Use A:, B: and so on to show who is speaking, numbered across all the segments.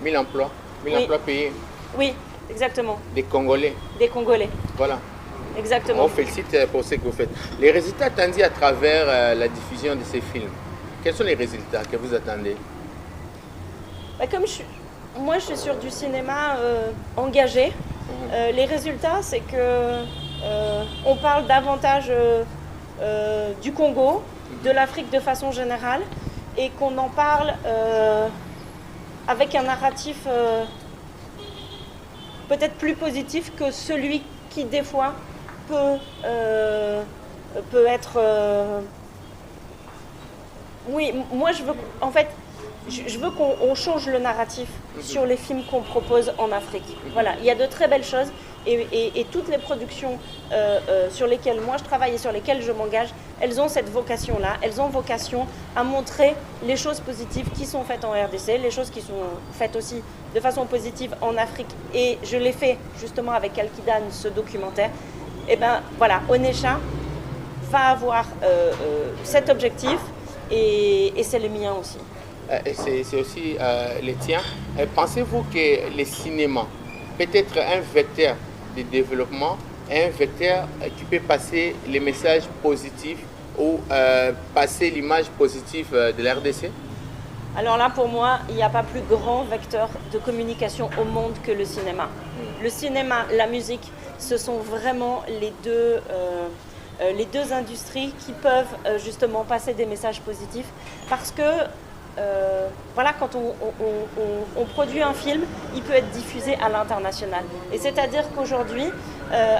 A: 1000 emplois. 1000
B: Oui.
A: emplois payés.
B: Oui, exactement.
A: Des Congolais.
B: Des Congolais.
A: Voilà.
B: Exactement.
A: On félicite pour ce que vous faites. Les résultats attendus à travers la diffusion de ces films, quels sont les résultats que vous attendez?
B: Bah, moi, je suis sur du cinéma engagé. Les résultats, c'est que on parle davantage du Congo, de l'Afrique de façon générale, et qu'on en parle avec un narratif peut-être plus positif que celui qui, des fois, peut être... Oui, moi, je veux... En fait, je veux qu'on change le narratif sur les films qu'on propose en Afrique. Voilà, il y a de très belles choses et toutes les productions sur lesquelles moi je travaille et sur lesquelles je m'engage, elles ont cette vocation-là. Elles ont vocation à montrer les choses positives qui sont faites en RDC, les choses qui sont faites aussi de façon positive en Afrique. Et je l'ai fait justement avec Alkidan, ce documentaire. Et bien voilà, Onitsha va avoir cet objectif et c'est le mien aussi.
A: C'est aussi les tiens. Pensez-vous que le cinéma peut être un vecteur de développement, un vecteur qui peut passer les messages positifs ou passer l'image positive de la RDC?
B: Alors là, pour moi, il n'y a pas plus grand vecteur de communication au monde que le cinéma. Le cinéma, la musique, ce sont vraiment les deux industries qui peuvent justement passer des messages positifs parce que voilà, quand on produit un film, il peut être diffusé à l'international. Et c'est-à-dire qu'aujourd'hui,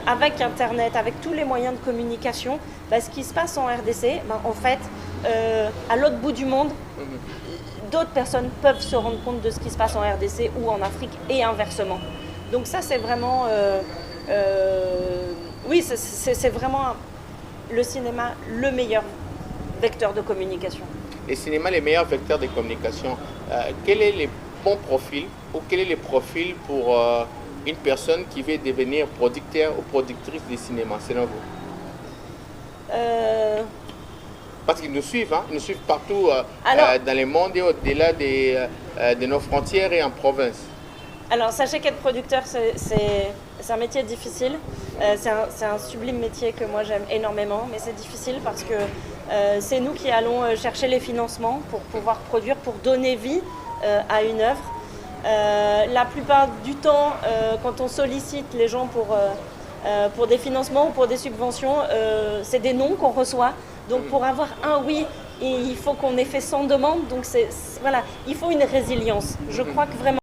B: avec Internet, avec tous les moyens de communication, ce qui se passe en RDC, en fait, à l'autre bout du monde, d'autres personnes peuvent se rendre compte de ce qui se passe en RDC ou en Afrique et inversement. Donc ça, c'est vraiment... oui, c'est vraiment le cinéma, le meilleur vecteur de communication.
A: Le cinéma, les meilleurs vecteurs de communication. Quel est le bon profil ou quel est le profil pour une personne qui veut devenir producteur ou productrice de cinéma, selon vous? Parce qu'ils nous suivent, ils nous suivent partout dans le monde et au-delà de nos frontières et en province.
B: Alors, sachez qu'être producteur, c'est un métier difficile. C'est un sublime métier que moi j'aime énormément, mais c'est difficile parce que c'est nous qui allons chercher les financements pour pouvoir produire, pour donner vie à une œuvre. La plupart du temps, quand on sollicite les gens pour des financements ou pour des subventions, c'est des non qu'on reçoit. Donc pour avoir un oui, il faut qu'on ait fait 100 demandes. Donc voilà, il faut une résilience. Je crois que vraiment...